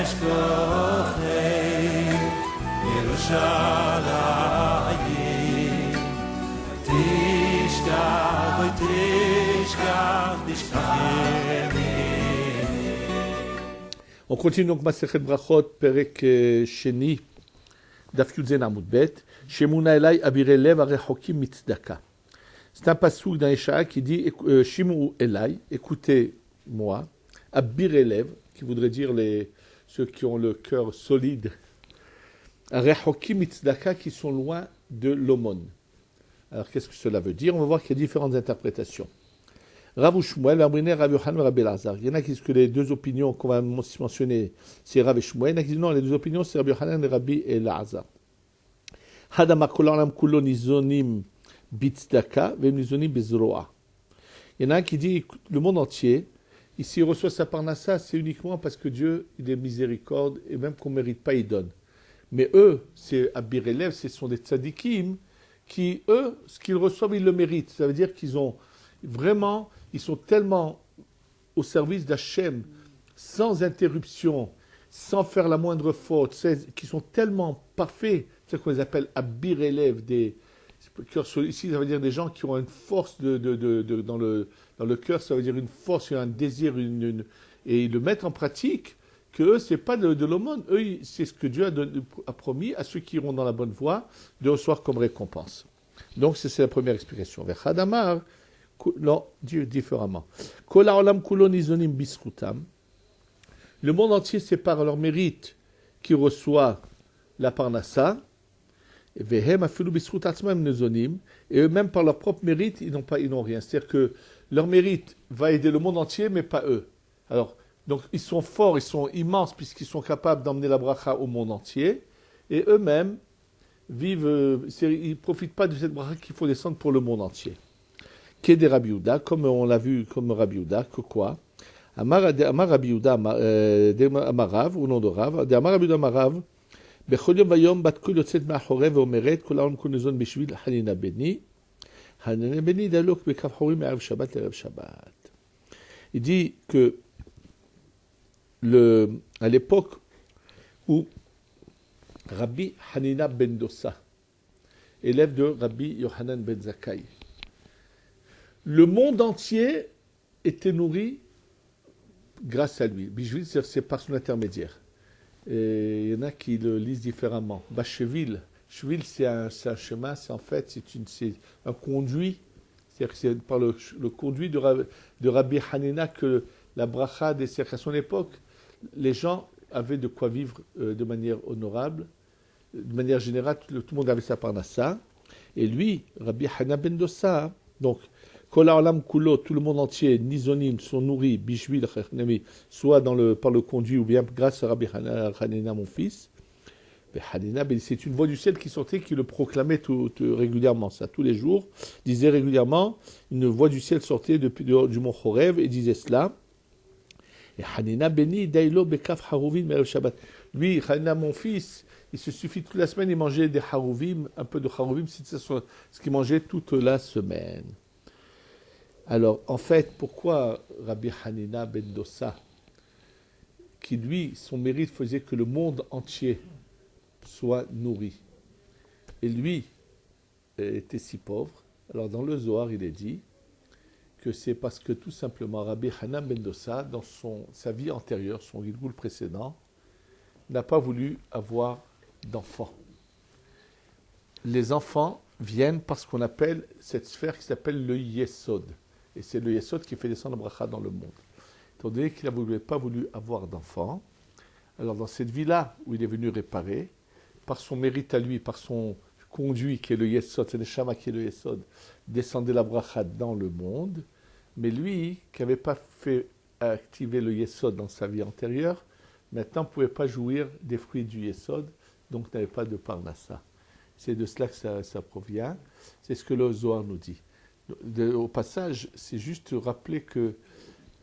אשכוחי ירושלים תשכח ותשכח תשכחני. On continue donc Masechet Brachot, Perek Sheni, Daf Yudzen Amud Bet, Shemuna Elai Abirei Lev Arechokim Mitzdaka. C'est un passouk dans Ishaïa qui dit Shimu Elai, écoutez-moi, Abirei Lev, qui voudrait dire ceux qui ont le cœur solide, Arechokim Mitzdaka, qui sont loin de l'aumône. Alors qu'est-ce que cela veut dire? On va voir qu'il y a différentes interprétations. Rav ou Shmuel, Rav Yochanan, Rav Elazar. Il y en a qui disent que les deux opinions qu'on va mentionner, c'est Rav et Shmuel. Il y en a qui disent non, les deux opinions, c'est Rav Yochanan et Rabbi Elazar. Hadamar kol ha'olam kulo nizonim bitzdaka ve'em nizonim bezroa. Il y en a un qui dit le monde entier, ici il reçoit sa parnassa, c'est uniquement parce que Dieu, il est miséricorde et même qu'on ne mérite pas, il donne. Mais eux, c'est Abirei Lev, ce sont des tzadikim qui, eux, ce qu'ils reçoivent, ils le méritent. Ça veut dire qu'ils ont vraiment, ils sont tellement au service d'Hachem, sans interruption, sans faire la moindre faute, qui sont tellement parfaits, c'est ce qu'on les appelle Abirei Lev, des cœurs solides. Ici, ça veut dire des gens qui ont une force dans le cœur, ça veut dire une force, un désir, et ils le mettent en pratique, que eux, ce n'est pas de l'aumône, eux, c'est ce que Dieu a promis à ceux qui iront dans la bonne voie de recevoir comme récompense. Donc, c'est la première explication. Vers Hadamar, non, Dieu différemment. Le monde entier, c'est par leur mérite qui reçoit la parnassa. Et eux-mêmes, par leur propre mérite, ils n'ont rien. C'est-à-dire que leur mérite va aider le monde entier, mais pas eux. Alors, donc, ils sont forts, ils sont immenses, puisqu'ils sont capables d'emmener la bracha au monde entier. Et eux-mêmes vivent, ils ne profitent pas de cette bracha qu'il faut descendre pour le monde entier. Qu'est des Rabbi Yehuda, comme on l'a vu comme Rabbi Yehuda, que quoi? Amar Rabbi Yehuda, Amarav, au nom de Rav, Amar Rabbi Yehuda Amarav, Bechol yom vayom bat kol yotzet ma'achorev ve'omeret kol ha'olam kol nizon b'shvil Hanina beni, Hanina beni dalok b'kaf chorim me'erev Shabbat l'erev Shabbat. Il dit que à l'époque où Rabbi Hanina ben Dosa, élève de Rabbi Yochanan ben Zakkai, le monde entier était nourri grâce à lui. Bishvil, c'est par son intermédiaire. Et il y en a qui le lisent différemment. Bashevil, Shvil, c'est un chemin, c'est un conduit. C'est-à-dire que c'est par le conduit de Rabbi Hanina que la bracha à son époque, les gens avaient de quoi vivre de manière honorable. De manière générale, tout le monde avait sa parnassa. Et lui, Rabbi Hanina ben Dosa, donc, Kol ha'olam kulo, tout le monde entier, nizonim, sont nourris, bishvil, soit par le conduit ou bien grâce à Rabbi Hanina, mon fils. Hanina, c'est une voix du ciel qui sortait, qui le proclamait régulièrement, ça, tous les jours, disait régulièrement, une voix du ciel sortait du mont Chorev et disait cela. Et Hanina béni, dailo bekaf haruvim merev Shabbat. Lui, Hanina, mon fils, il se suffit toute la semaine, il mangeait des haruvim, un peu de haruvim, c'est ce qu'il mangeait toute la semaine. Alors, en fait, pourquoi Rabbi Hanina ben Dosa, qui lui, son mérite faisait que le monde entier soit nourri, et lui était si pauvre, alors dans le Zohar, il est dit que c'est parce que tout simplement Rabbi Hanina ben Dosa, dans sa vie antérieure, son Gilgoul précédent, n'a pas voulu avoir d'enfants. Les enfants viennent parce qu'on appelle cette sphère qui s'appelle le Yesod. Et c'est le Yesod qui fait descendre la bracha dans le monde. Étant donné qu'il n'avait pas voulu avoir d'enfants, alors dans cette vie-là où il est venu réparer, par son mérite à lui, par son conduit qui est le Yesod, c'est le Shama qui est le Yesod, descendait la bracha dans le monde, mais lui, qui n'avait pas fait activer le Yesod dans sa vie antérieure, maintenant ne pouvait pas jouir des fruits du Yesod, donc n'avait pas de parnassa. C'est de cela que ça provient, c'est ce que le Zohar nous dit. Au passage, c'est juste rappeler que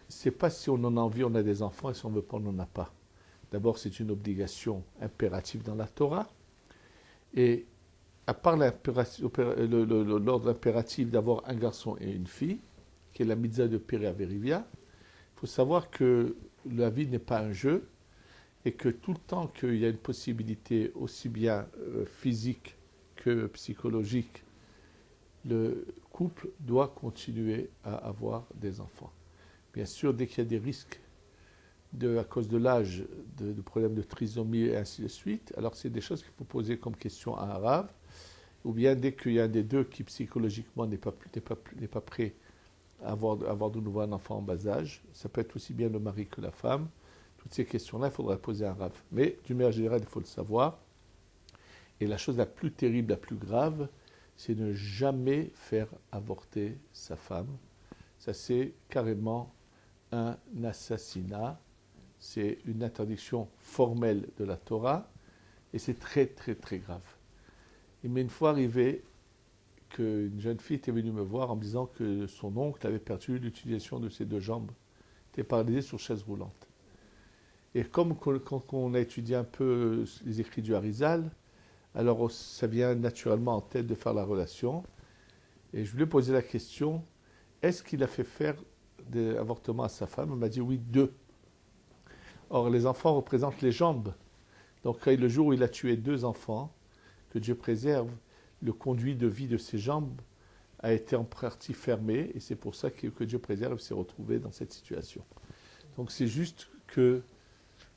c'est pas si on en a envie, on a des enfants, et si on ne veut pas, on n'en a pas. D'abord, c'est une obligation impérative dans la Torah. Et à part l'ordre impératif d'avoir un garçon et une fille, qui est la mitzvah de Péré Averivia, il faut savoir que la vie n'est pas un jeu et que tout le temps qu'il y a une possibilité aussi bien physique que psychologique, le couple doit continuer à avoir des enfants. Bien sûr, dès qu'il y a des risques à cause de l'âge, de problèmes de trisomie et ainsi de suite, alors c'est des choses qu'il faut poser comme question à un rave, ou bien dès qu'il y a un des deux qui psychologiquement n'est pas prêt à avoir de nouveau un enfant en bas âge, ça peut être aussi bien le mari que la femme. Toutes ces questions-là, il faudra poser à un rave. Mais d'une manière générale, il faut le savoir. Et la chose la plus terrible, la plus grave, c'est ne jamais faire avorter sa femme. Ça, c'est carrément un assassinat. C'est une interdiction formelle de la Torah. Et c'est très, très, très grave. Il m'est une fois arrivé qu'une jeune fille était venue me voir en me disant que son oncle avait perdu l'utilisation de ses deux jambes. Il était paralysé sur chaise roulante. Et comme quand on a étudié un peu les écrits du Harizal, alors ça vient naturellement en tête de faire la relation. Et je lui ai posé la question, est-ce qu'il a fait faire des avortements à sa femme? Elle m'a dit oui, 2. Or, les enfants représentent les jambes. Donc, le jour où il a tué 2 enfants, que Dieu préserve, le conduit de vie de ses jambes a été en partie fermé, et c'est pour ça que Dieu préserve s'est retrouvé dans cette situation. Donc, c'est juste que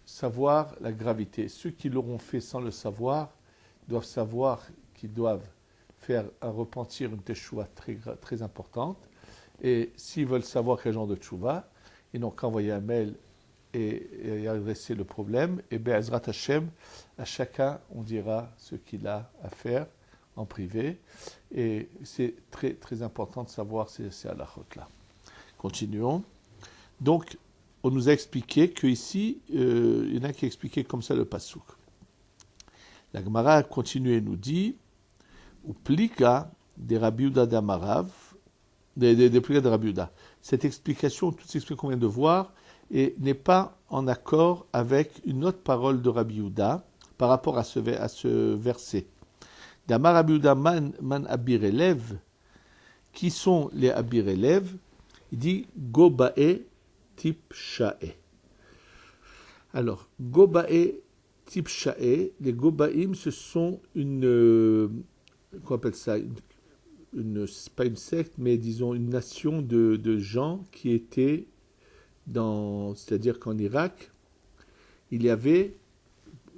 savoir la gravité. Ceux qui l'auront fait sans le savoir doivent savoir qu'ils doivent faire un repentir, une teshuva très, très importante. Et s'ils veulent savoir quel genre de teshuva, ils n'ont qu'à envoyer un mail et adresser le problème. Et bien, Ezrat Hashem, à chacun, on dira ce qu'il a à faire en privé. Et c'est très, très important de savoir ces halachot-là. Continuons. Donc, on nous a expliqué qu'ici, il y en a qui a expliqué comme ça le pasouk. La Gemara a continué et nous dit ou plika de Rabbi Yehuda d'Amarav, des plika de Rabbi Yehuda. Cette explication, toute cette explication qu'on vient de voir, n'est pas en accord avec une autre parole de Rabbi Yehuda par rapport à ce verset. D'Amar Rabbi Yehuda man abir elev, qui sont les abir elev? Il dit Gobae Tipshae. Alors, Gobae Tipshae, les Gobaïm, ce sont qu'on appelle ça, pas une secte, mais disons une nation de gens qui étaient c'est-à-dire qu'en Irak, il y avait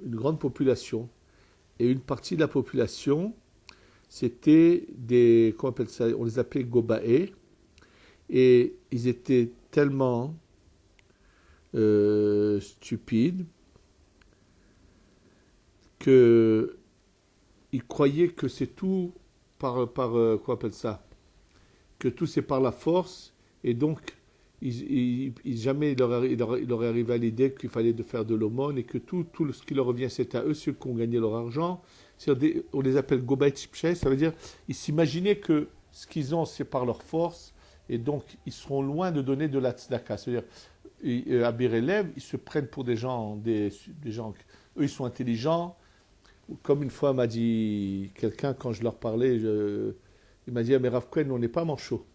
une grande population. Et une partie de la population, c'était qu'on appelle ça, on les appelait Gobae. Et ils étaient tellement stupides qu'ils croyaient que c'est tout qu'on appelle ça, que tout c'est par la force, et donc jamais il leur est arrivé à l'idée qu'il fallait de faire de l'aumône et que tout ce qui leur revient c'est à eux, ceux qui ont gagné leur argent. On les appelle Gobaï Tipshay, ça veut dire ils s'imaginaient que ce qu'ils ont c'est par leur force et donc ils seront loin de donner de la tzedaka. C'est-à-dire à Birelev, ils se prennent pour des gens, eux ils sont intelligents. Comme une fois m'a dit quelqu'un quand je leur parlais, il m'a dit ah, mais Rav Kohen, on n'est pas manchot.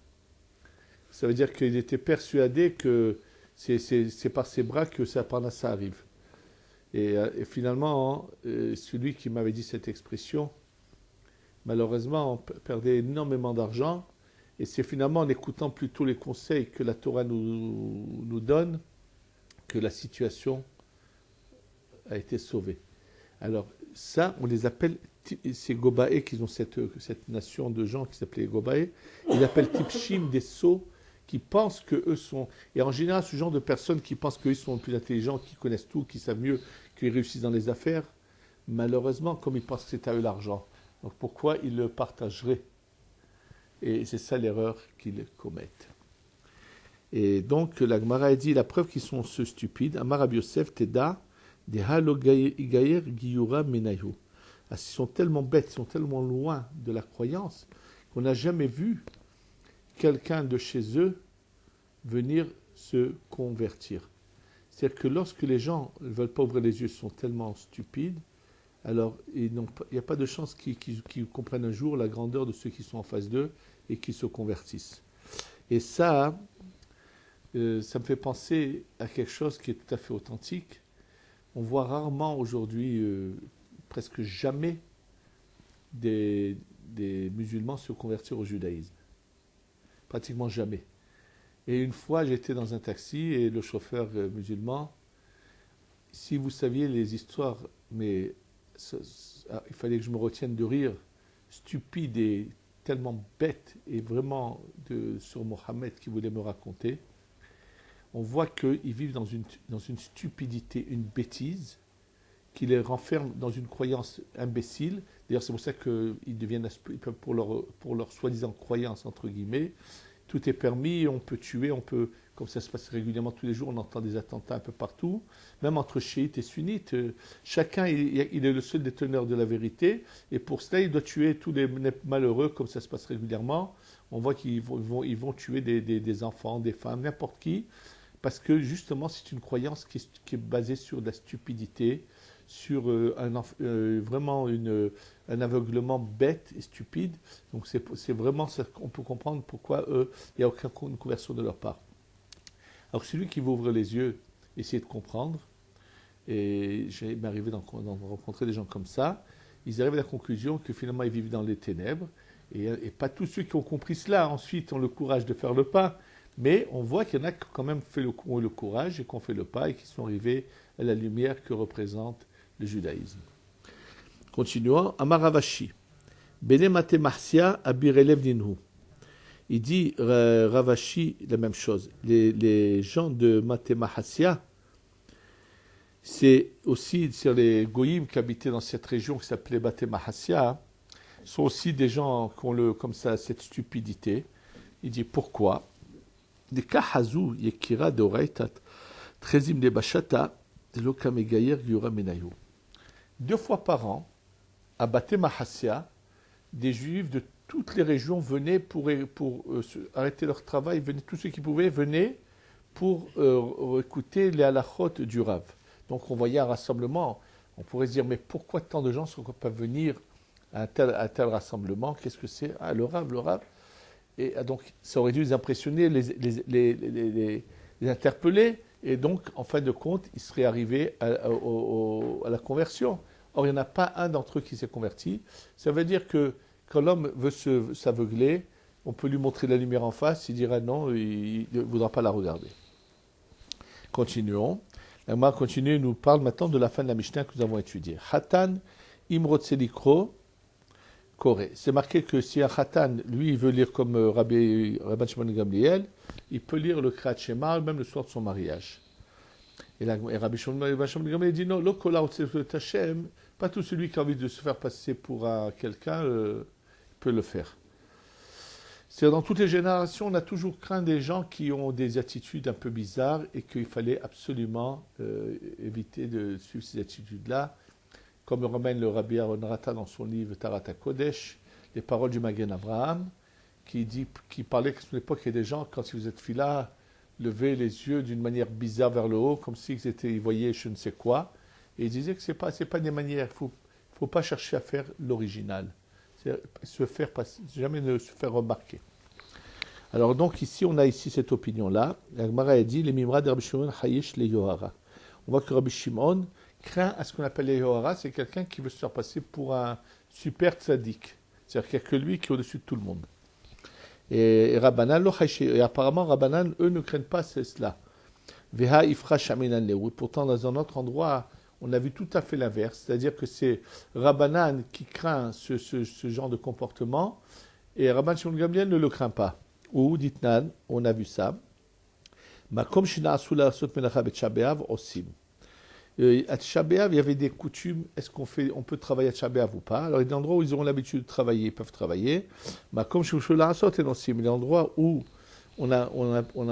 Ça veut dire qu'il était persuadé que c'est par ses bras que ça arrive. Et finalement, celui qui m'avait dit cette expression, malheureusement, on perdait énormément d'argent. Et c'est finalement en écoutant plutôt les conseils que la Torah nous donne que la situation a été sauvée. Alors ça, on les appelle, ces Gobaé, qui ont cette nation de gens qui s'appelaient Gobaé, ils appellent Tipshim, des sots, qui pensent qu'eux sont... Et en général, ce genre de personnes qui pensent qu'eux sont plus intelligents, qui connaissent tout, qui savent mieux, qui réussissent dans les affaires, malheureusement, comme ils pensent que c'est à eux l'argent. Donc pourquoi ils le partageraient? Et c'est ça l'erreur qu'ils commettent. Et donc, la Gemara a dit, la preuve qu'ils sont ceux stupides, Amar Rabbi Yosef Teda, des Halogayer Giyura Menayu. Ils sont tellement bêtes, ils sont tellement loin de la croyance, qu'on n'a jamais vu quelqu'un de chez eux venir se convertir. C'est-à-dire que lorsque les gens ne veulent pas ouvrir les yeux, sont tellement stupides, alors il n'y a pas de chance qu'ils comprennent un jour la grandeur de ceux qui sont en face d'eux et qui se convertissent. Et ça me fait penser à quelque chose qui est tout à fait authentique. On voit rarement aujourd'hui, presque jamais, des musulmans se convertir au judaïsme. Pratiquement jamais. Et une fois, j'étais dans un taxi et le chauffeur musulman, si vous saviez les histoires, mais il fallait que je me retienne de rire, stupides et tellement bêtes, et vraiment sur Mohammed qui voulait me raconter, on voit qu'ils vivent dans une stupidité, une bêtise, qui les renferme dans une croyance imbécile. D'ailleurs, c'est pour ça qu'ils deviennent, pour leur soi-disant croyance, entre guillemets, tout est permis, on peut tuer, comme ça se passe régulièrement tous les jours, on entend des attentats un peu partout, même entre chiites et sunnites. Chacun, il est le seul déteneur de la vérité, et pour cela, il doit tuer tous les malheureux, comme ça se passe régulièrement. On voit qu'ils vont tuer des enfants, des femmes, n'importe qui, parce que justement, c'est une croyance qui est basée sur de la stupidité, sur vraiment un aveuglement bête et stupide. Donc c'est vraiment ça qu'on peut comprendre pourquoi il n'y a aucune conversion de leur part. Alors celui qui vous ouvre les yeux, essayez de comprendre, et j'ai m'arrivé d'en rencontrer des gens comme ça, ils arrivent à la conclusion que finalement ils vivent dans les ténèbres, et pas tous ceux qui ont compris cela ensuite ont le courage de faire le pas, mais on voit qu'il y en a qui ont quand même ont eu le courage et qui ont fait le pas et qui sont arrivés à la lumière que représente le judaïsme. Continuons. Amar Ravashi. Bene Mate Marcia Abirelev Ninhu. Il dit, Ravashi, la même chose. Les gens de Mate Mahassia, c'est aussi sur les goïms qui habitaient dans cette région qui s'appelait Mate Mahassia, sont aussi des gens qui ont comme ça cette stupidité. Il dit pourquoi? Des kahazu yekira de oraitat trezim de bashata de lokamegayer gyura menayu. 2 fois par an, à Bate Mahassia, des juifs de toutes les régions venaient pour arrêter leur travail, tous ceux qui pouvaient venaient pour écouter les halachot du Rav. Donc on voyait un rassemblement, on pourrait se dire, mais pourquoi tant de gens ne peuvent pas venir à un tel rassemblement? Qu'est-ce que c'est? Ah, le Rav. Et donc ça aurait dû les impressionner, les interpeller, et donc en fin de compte, ils seraient arrivés à la conversion. Or, il n'y en a pas un d'entre eux qui s'est converti. Ça veut dire que quand l'homme veut s'aveugler, on peut lui montrer la lumière en face, il dira non, il ne voudra pas la regarder. Continuons. La Gemara continue, nous parle maintenant de la fin de la Mishnah que nous avons étudiée. Hatan imrotzelikro kore. C'est marqué que si un Hatan, lui, il veut lire comme Rabban Shimon Gamliel, il peut lire le Kriyat Shema, même le soir de son mariage. Et Rabbi Shimon Gamliel dit non, pas tout celui qui a envie de se faire passer pour quelqu'un peut le faire. C'est-à-dire dans toutes les générations, on a toujours craint des gens qui ont des attitudes un peu bizarres et qu'il fallait absolument éviter de suivre ces attitudes-là, comme le ramène le Rabbi Aaron Rata dans son livre Tarat HaKodesh, les paroles du Magen Avraham, qui parlait qu'à son époque, il y a des gens, quand vous êtes là, levaient les yeux d'une manière bizarre vers le haut, comme ils voyaient je ne sais quoi, et ils disaient que c'est pas des manières, il faut pas chercher à faire l'original, jamais ne se faire remarquer. Alors donc ici, on a ici cette opinion-là, la Gemara a dit, les mimra de Rabbi Shimon hayesh le yohara. On voit que Rabbi Shimon craint à ce qu'on appelle les yohara, c'est quelqu'un qui veut se faire passer pour un super tzaddik, c'est-à-dire qu'il n'y a que lui qui est au-dessus de tout le monde. Et apparemment, Rabbanan, eux, ne craignent pas cela. Veha ifra shaminan lehu. Pourtant, dans un autre endroit, on a vu tout à fait l'inverse. C'est-à-dire que c'est Rabbanan qui craint ce genre de comportement, et Rabban Shimon Gamliel ne le craint pas. Ou, ditnan, on a vu ça. Makom shina asula asot menacha bet Shabeav osim. À Tisha B'Av, il y avait des coutumes. Est-ce on peut travailler à Tisha B'Av ou pas? Alors, il y a des endroits où ils auront l'habitude de travailler, ils peuvent travailler. Mais comme chez Shulchan et aussi, mais il y a des endroits où on a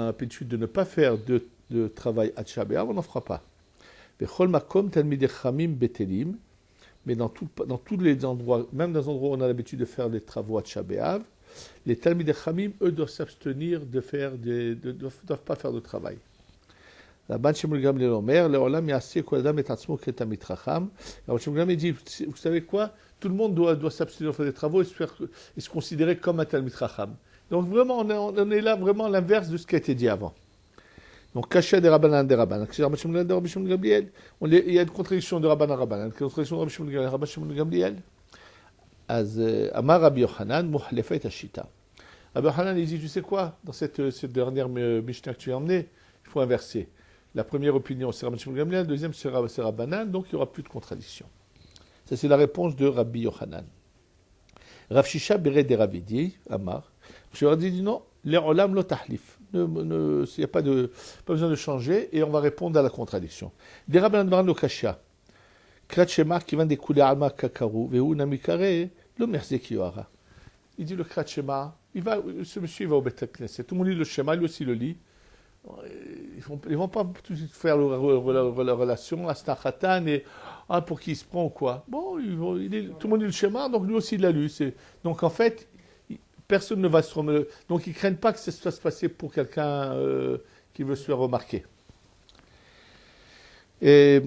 l'habitude de ne pas faire de travail à Tisha B'Av, on n'en fera pas. Mais dans tous les endroits, même dans les endroits où on a l'habitude de faire des travaux à Tisha B'Av, les Talmidei Chachamim, eux, doivent s'abstenir doivent pas faire de travail. Rabban Shimon Gamliel Omer, Le'olam ya'aseh kol adam et atzmo ketamid chacham. Rabban Shimon Gamliel dit, vous savez quoi? Tout le monde doit s'abstenir de faire des travaux et se considérer comme un talmid chacham. Donc vraiment, on est là vraiment à l'inverse de ce qui a été dit avant. Donc, Kasha des Rabbanan des Rabbanan. Rabbi Shimon de Rabbi Shimon Gamliel. Il y a une contradiction de Rabbanan Rabbanan. Une contradiction de Rabbi Shimon Gamliel. Rabbi Shimon Gamliel. Az Amar Rabbi Yochanan, Muhlefet Ashita. Rabbi Yochanan, il dit, tu sais quoi, dans cette dernière Mishnah que tu as emmenée, il faut inverser. La première opinion, c'est Rabbi Shimon Gamliel, la deuxième, c'est Rabbanan, donc il n'y aura plus de contradiction. Ça, c'est la réponse de Rabbi Yochanan. Rav Shisha Beret de Ravidi, Amar. Je leur ai dit, non, les olam lo tahlif. Il n'y a pas besoin de changer, et on va répondre à la contradiction. Des Rabbanan Baran lo Kasha. Krat Shema qui va découler Alma Kakaru, Vehu Namikare, le Merze Kioara. Il dit le Krat Shema, ce monsieur il va au Beth Knesset. Tout le monde lit le Shema, lui aussi le lit. Ils vont pas tout de suite faire la relation à Stachatan et pour qui il se prend ou quoi. Bon, tout le monde lit le Shema, donc lui aussi il l'a lu. Donc en fait, personne ne va se remettre. Donc ils ne craignent pas que ça va se passer pour quelqu'un qui veut se faire remarquer. Et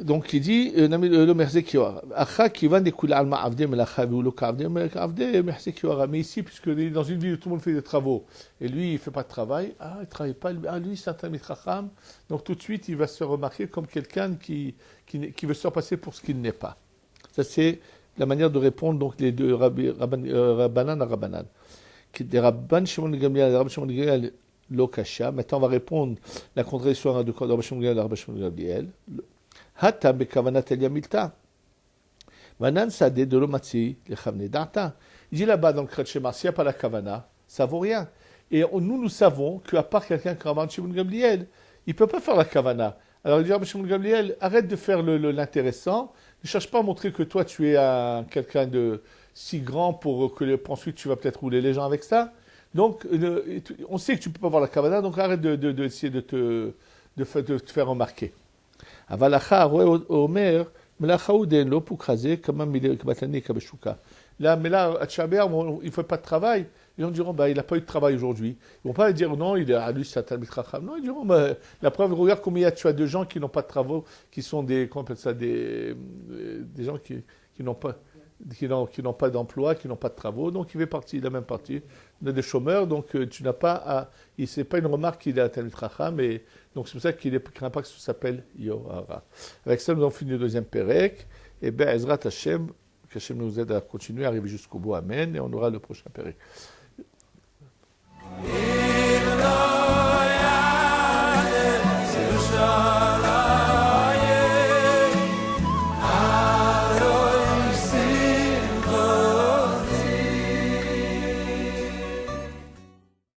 donc il dit le Merze Kioara. Acha qui va découler Alma Avde Melacha ou le Kavde Merze Kioara. Mais ici, puisque dans une ville où tout le monde fait des travaux et lui il ne fait pas de travail, il ne travaille pas. Lui c'est un Talmid Chacham. Donc tout de suite il va se remarquer comme quelqu'un qui veut se faire passer pour ce qu'il n'est pas. Ça c'est la manière de répondre donc les deux Rabbanan à Rabbanan. Des Rabban Shimon Gamliel, Rabban Shimon Gamliel. Lokasha. Maintenant, on va répondre la contradiction de Rabbi Shimon Gamliel à Rabbi Shimon Gamliel. Hata bekavanat el yamilta. Vanan sadeh de l'omatzi lechavne da'ata. Il dit là-bas dans le Krat Shema, s'il n'y a pas la kavana, ça vaut rien. Et nous savons qu'à part quelqu'un comme Rabbi Shimon Gamliel, il ne peut pas faire la kavana. Alors il dit Rabbi Shimon Gamliel, arrête de faire l'intéressant. Ne cherche pas à montrer que toi tu es quelqu'un de si grand pour que ensuite tu vas peut-être rouler les gens avec ça. Donc, on sait que tu ne peux pas voir la kavana, donc arrête d'essayer de te faire remarquer. Avalacha omer melachaouden lo pukraze kama batani kabeshuka. Là, mais là, à Tchaber, il ne fait pas de travail. Les gens diront, il n'a pas eu de travail aujourd'hui. Ils ne vont pas dire, non, lui, c'est un Talmid Chacham. Non, ils diront, la preuve, regarde combien tu as de gens qui n'ont pas de travaux, qui sont des gens qui n'ont pas d'emploi, qui n'ont pas de travaux, donc il fait partie de la même partie. On a des chômeurs, donc tu n'as pas à... Ce n'est pas une remarque qu'il est à Talmid Chacham, donc c'est pour ça qu'il ne craint pas que ça s'appelle Yohara. Avec ça, nous avons fini le deuxième Pérec, et Ezrat Hashem, qu'Hashem nous aide à continuer, à arriver jusqu'au bout, Amen, et on aura le prochain Pérec.